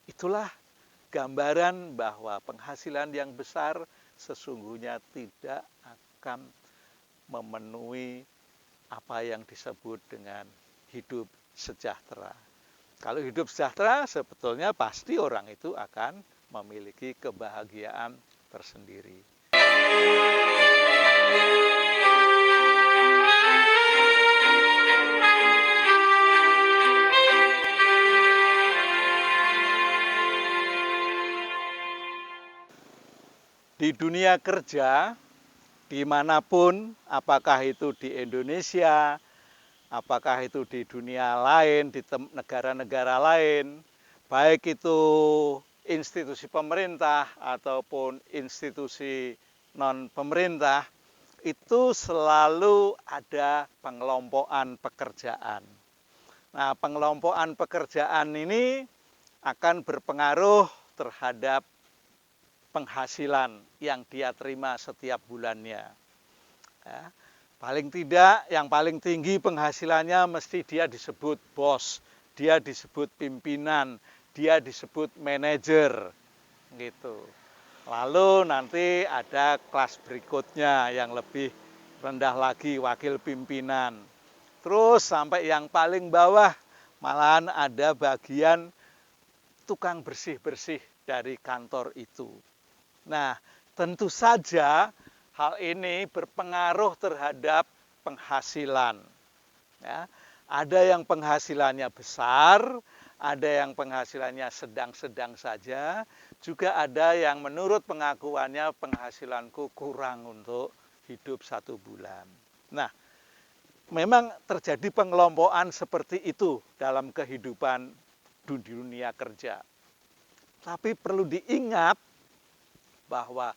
Itulah gambaran bahwa penghasilan yang besar sesungguhnya tidak akan memenuhi apa yang disebut dengan hidup sejahtera. Kalau hidup sejahtera sebetulnya pasti orang itu akan memiliki kebahagiaan tersendiri. Di dunia kerja, dimanapun, apakah itu di Indonesia, apakah itu di dunia lain, di negara-negara lain, baik itu institusi pemerintah ataupun institusi non-pemerintah, itu selalu ada pengelompokan pekerjaan. Nah, pengelompokan pekerjaan ini akan berpengaruh terhadap penghasilan yang dia terima setiap bulannya. Ya, paling tidak yang paling tinggi penghasilannya mesti dia disebut bos, dia disebut pimpinan, dia disebut manajer gitu. Lalu nanti ada kelas berikutnya yang lebih rendah lagi, wakil pimpinan. Terus sampai yang paling bawah malahan ada bagian tukang bersih-bersih dari kantor itu. Nah, tentu saja hal ini berpengaruh terhadap penghasilan. Ya, ada yang penghasilannya besar, ada yang penghasilannya sedang-sedang saja, juga ada yang menurut pengakuannya penghasilanku kurang untuk hidup 1 bulan. Nah, memang terjadi pengelompokan seperti itu dalam kehidupan dunia kerja. Tapi perlu diingat bahwa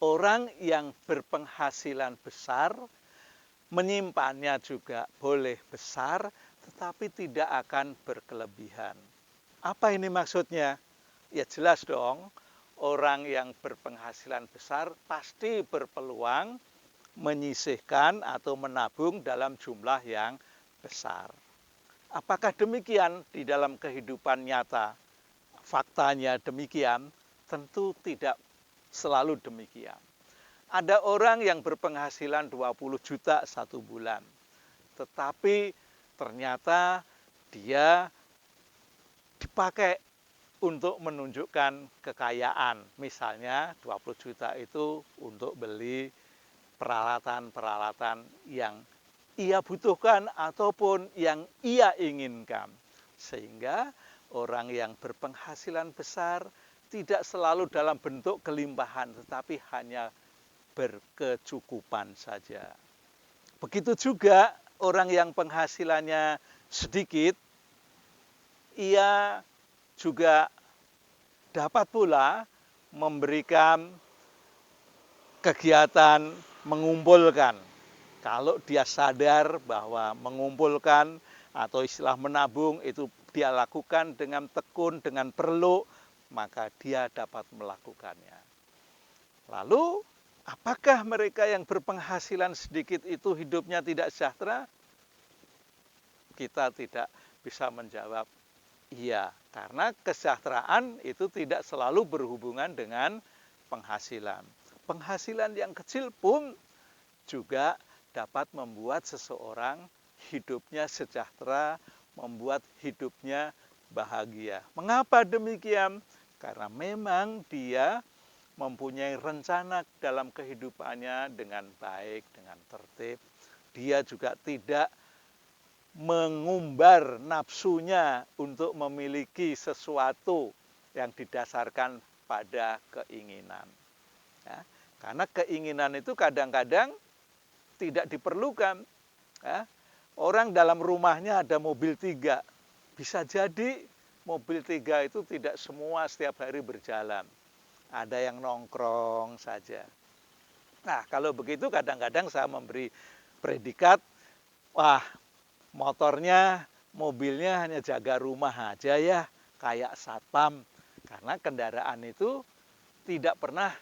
orang yang berpenghasilan besar menyimpannya juga boleh besar, tetapi tidak akan berkelebihan. Apa ini maksudnya? Ya jelas dong, orang yang berpenghasilan besar pasti berpeluang menyisihkan atau menabung dalam jumlah yang besar. Apakah demikian di dalam kehidupan nyata? Faktanya demikian? Tentu tidak selalu demikian. Ada orang yang berpenghasilan 20 juta 1 bulan. Tetapi ternyata dia dipakai untuk menunjukkan kekayaan. Misalnya 20 juta itu untuk beli peralatan-peralatan yang ia butuhkan ataupun yang ia inginkan. Sehingga orang yang berpenghasilan besar tidak selalu dalam bentuk kelimpahan, tetapi hanya berkecukupan saja. Begitu juga orang yang penghasilannya sedikit, ia juga dapat pula memberikan kegiatan mengumpulkan. Kalau dia sadar bahwa mengumpulkan atau istilah menabung itu dia lakukan dengan tekun, dengan perlu, maka dia dapat melakukannya. Lalu, apakah mereka yang berpenghasilan sedikit itu hidupnya tidak sejahtera? Kita tidak bisa menjawab iya, karena kesejahteraan itu tidak selalu berhubungan dengan penghasilan. Penghasilan yang kecil pun juga dapat membuat seseorang hidupnya sejahtera, membuat hidupnya bahagia. Mengapa demikian? Karena memang dia mempunyai rencana dalam kehidupannya dengan baik, dengan tertib. Dia juga tidak mengumbar nafsunya untuk memiliki sesuatu yang didasarkan pada keinginan. Ya, karena keinginan itu kadang-kadang tidak diperlukan. Ya, orang dalam rumahnya ada mobil 3, bisa jadi mobil 3 itu tidak semua setiap hari berjalan. Ada yang nongkrong saja. Nah, kalau begitu kadang-kadang saya memberi predikat, wah, motornya, mobilnya hanya jaga rumah aja ya, kayak satpam. Karena kendaraan itu tidak pernah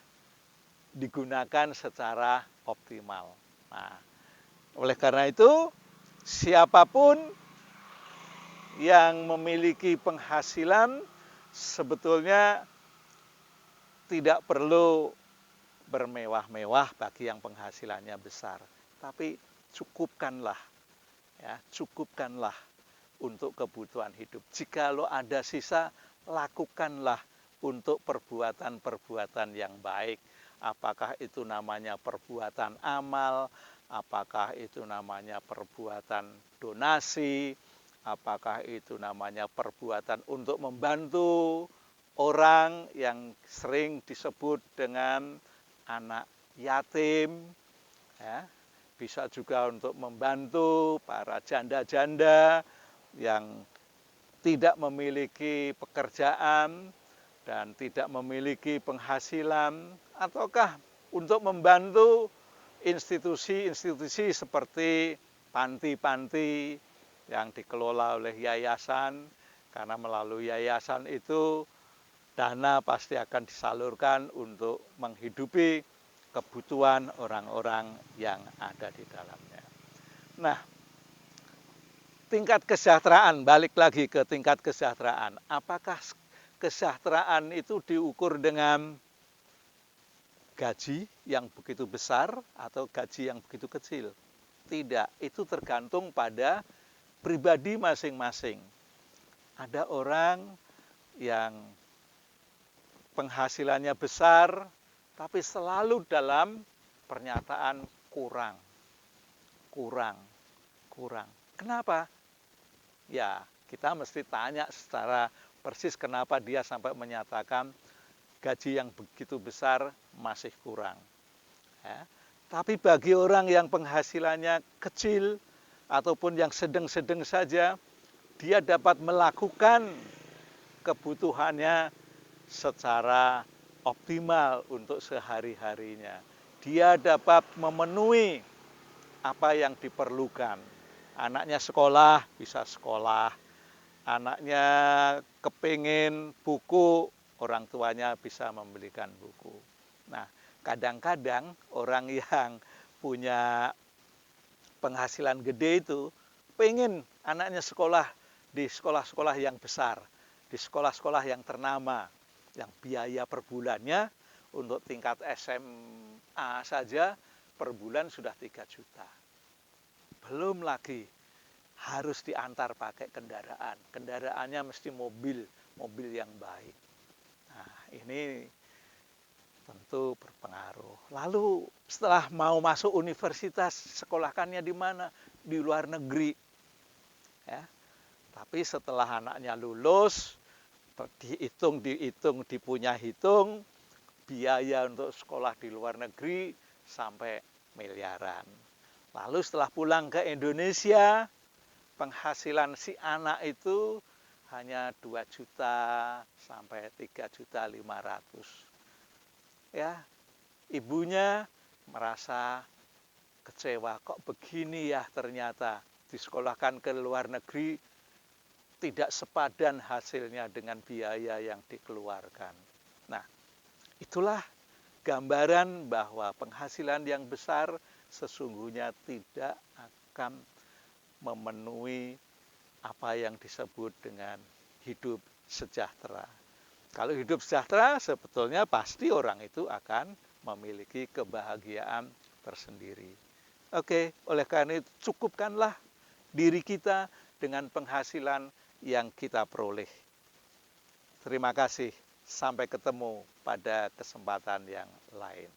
digunakan secara optimal. Nah, oleh karena itu, siapapun yang memiliki penghasilan sebetulnya tidak perlu bermewah-mewah bagi yang penghasilannya besar, tapi cukupkanlah, ya, cukupkanlah untuk kebutuhan hidup. Jikalau ada sisa, lakukanlah untuk perbuatan-perbuatan yang baik. Apakah itu namanya perbuatan amal, apakah itu namanya perbuatan donasi, apakah itu namanya perbuatan untuk membantu orang yang sering disebut dengan anak yatim, ya. Bisa juga untuk membantu para janda-janda yang tidak memiliki pekerjaan dan tidak memiliki penghasilan, ataukah untuk membantu institusi-institusi seperti panti-panti yang dikelola oleh yayasan, karena melalui yayasan itu dana pasti akan disalurkan untuk menghidupi kebutuhan orang-orang yang ada di dalamnya. Nah, tingkat kesejahteraan, balik lagi ke tingkat kesejahteraan. Apakah kesejahteraan itu diukur dengan gaji yang begitu besar atau gaji yang begitu kecil? Tidak, itu tergantung pada pribadi masing-masing. Ada orang yang penghasilannya besar, tapi selalu dalam pernyataan kurang. Kenapa? Ya, kita mesti tanya secara persis kenapa dia sampai menyatakan gaji yang begitu besar masih kurang. Ya. Tapi bagi orang yang penghasilannya kecil ataupun yang sedang-sedang saja, dia dapat melakukan kebutuhannya secara optimal untuk sehari-harinya. Dia dapat memenuhi apa yang diperlukan. Anaknya sekolah, bisa sekolah. Anaknya kepingin buku, orang tuanya bisa membelikan buku. Nah, kadang-kadang orang yang punya penghasilan gede itu pengen anaknya sekolah di sekolah-sekolah yang besar, di sekolah-sekolah yang ternama, yang biaya per bulannya untuk tingkat SMA saja per bulan sudah 3 juta. Belum lagi harus diantar pakai kendaraan. Kendaraannya mesti mobil yang baik. Nah, ini tentu berpengaruh. Lalu setelah mau masuk universitas, sekolahkannya di mana? Di luar negeri. Ya. Tapi setelah anaknya lulus, dihitung, dipunya hitung, biaya untuk sekolah di luar negeri sampai miliaran. Lalu setelah pulang ke Indonesia, penghasilan si anak itu hanya 2 juta sampai 3 juta 500. Ya, ibunya merasa kecewa, kok begini ya ternyata disekolahkan ke luar negeri tidak sepadan hasilnya dengan biaya yang dikeluarkan. Nah, itulah gambaran bahwa penghasilan yang besar sesungguhnya tidak akan memenuhi apa yang disebut dengan hidup sejahtera. Kalau hidup sejahtera sebetulnya pasti orang itu akan memiliki kebahagiaan tersendiri. Oke, oleh karena itu cukupkanlah diri kita dengan penghasilan yang kita peroleh. Terima kasih. Sampai ketemu pada kesempatan yang lain.